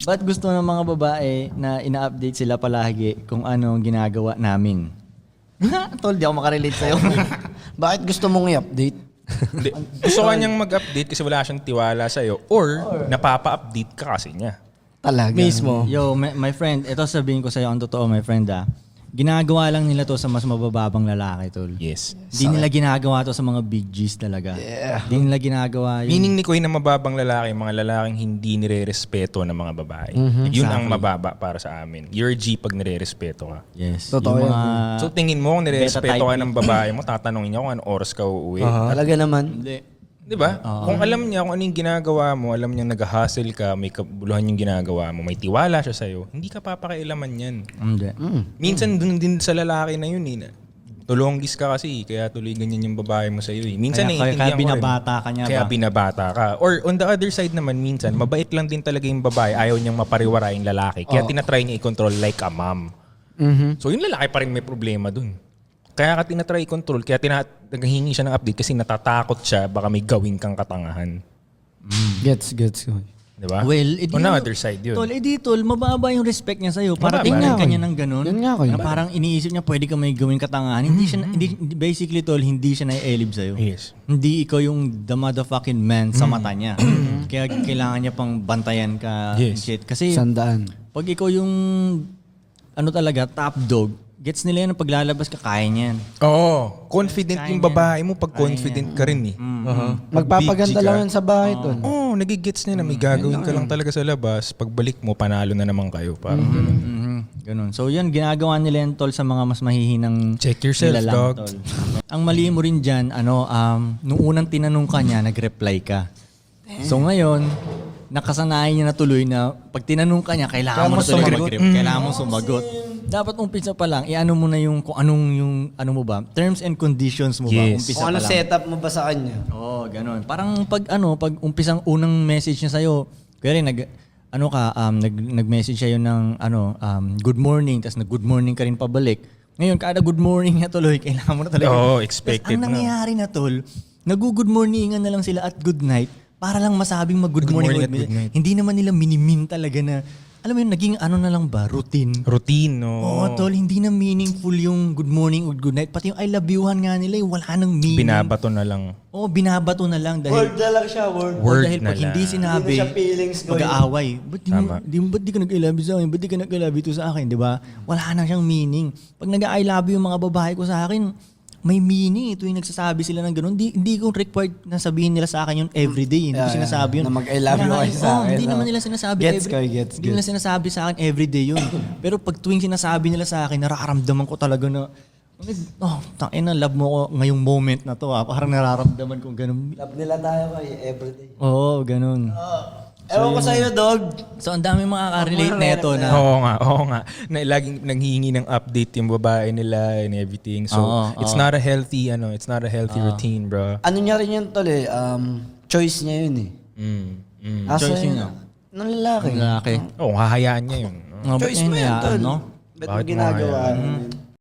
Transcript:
Ba't gusto ng mga babae na ina-update sila palagi kung ano ang ginagawa namin? Tol, di ako makarelate sa'yo. Bakit gusto mong i-update? Hindi. Gusto ka niyang mag-update kasi wala siyang tiwala sa'yo or napapa-update ka kasi niya. Talaga. Mismo. Yo, my friend, ito sabihin ko sa'yo ang totoo, my friend ginagawa lang nila to sa mas mabababang lalaki, tol. Yes. Hindi nila ginagawa to sa mga big G's talaga. Hindi nila ginagawa yun. Meaning ni Koy na mababang lalaki, mga lalaking hindi nire-respeto ng mga babae. Yun ang mababa para sa amin. You're G pag nire-respeto ka. Yes. Totoo Yung mga, So tingin mo kung nire-respeto ka beta type. ng babae mo, tatanungin niya kung anong oras ka uuwi. Talaga naman. Hindi. Di ba? Kung alam niya kung ano yung ginagawa mo, alam niya nag-hustle ka, may kabuluhan yung ginagawa mo, may tiwala siya sa'yo, hindi ka papakailaman yan. Hindi. Minsan dun din sa lalaki na yun tulonggis ka kasi, kaya tuloy ganyan yung babae mo sa'yo. Minsan Kaya naiintindihan ko rin. binabata ka niya Kaya ba? binabata ka. Or on the other side naman, minsan, mabait lang din talaga yung babae, ayaw niyang mapariwara yung lalaki. Kaya tinatry niya i-control like a mom. So yung lalaki pa rin may problema dun. Kaya ka tinatry i-control, kaya naghihingi siya ng update kasi natatakot siya baka may gawin kang katangahan. Gets ko. Di ba? Well, On the other side yun. Tol, tol, mababa yung respect niya sa'yo. Para Mababa. tingnan Yun nga, ka niya ng ganun. Yun nga, Na parang iniisip niya pwede ka may gawin katangahan. Hindi siya, basically, tol, hindi siya nai-elib sa'yo. Yes. Hindi ikaw yung the motherfucking man sa mata niya. Kaya kailangan niya pang bantayan ka. Yes. Shit. Kasi Sandaan. pag ikaw yung talaga, top dog, gets nila yan na paglalabas ka, kaya niyan. Oo. Confident Kaya yung niyan. babae mo pag confident ka rin eh. Magpapaganda Big G lang ka. yan sa bahay, tol. Oo, nagigets niya na may gagawin ka lang talaga sa labas. Pagbalik mo, panalo na naman kayo. Parang ganun. Ganun. So yan, ginagawa nila yan, tol, sa mga mas mahihinang Check yourself, nilalang, dog. tol. Ang mali mo rin dyan, nung unang tinanong ka niya, nag-reply ka. So ngayon, nakasanayan niya na tuloy na pag tinanong ka niya, kailangan mo na tuloy mag-reply. Kailangan mo sumagot. Dapat umpisa pa lang, i-ano mo na yung kung anong yung, ano mo ba, terms and conditions mo ba, Yes. umpisa Kung pa ano lang. setup mo ba sa kanya? Oo, ganun. Parang pag umpisang unang message niya sa'yo, kaya rin nag-message siya yun ng good morning, tapos nag-good morning ka rin pabalik. Ngayon, kada good morning niya tuloy, kailangan mo na talaga. Oo, expected Tapos ang na. nangyayari na tol, nag-good morningan na lang sila at good night para lang masabing mag-good Good morning, morning at good night. Hindi naman nila minimin talaga na, alam mo yun, naging na lang ba, routine. Routine, no? Oo, tol, hindi na meaningful yung good morning or good night. Pati yung I love you-han nga nila, wala nang meaning. Binabato na lang. Oo, binabato na lang dahil Word na lang siya, word. Word dahil na pag hindi lang. sinabi, Hindi na siya feelings ko pag-aaway. Tama. Ba't di ka nag-I love you sa akin? Ba't di ka nag-I love you to sa akin? Di ba? Wala na siyang meaning. Pag nag-I love you yung mga babae ko sa akin, may meaning. Ito yung nagsasabi sila ng gano'n. Hindi ko required na sabihin nila sa akin yun everyday. Hindi ko sinasabi yun. Na mag-I love you kayo sa akin, Hindi no? naman nila sinasabi Gets ko, gets. Hindi nila sinasabi sa akin everyday yun. Pero pag tuwing sinasabi nila sa akin, nararamdaman ko talaga na, tangina, love mo ko ngayong moment na to. Parang nararamdaman kong gano'n. Love nila tayo kay everyday. Oo, ganun. Ewan ko sa'yo, dog. So, ang dami makaka-relate na ito na. Oo nga. Na laging nanghihingi ng update yung babae nila and everything. So, it's not a healthy, routine, bro. Ano niya rin yun, tol eh. Choice niya yun eh. Asa Choice yun? niya. Ng lalaki. Lalaki. Oo, hahayaan niya yun. Ba't Choice niya mo yan, hinayaan, tol. no? Ba't mo Bakit mo ginagawa? hayaan?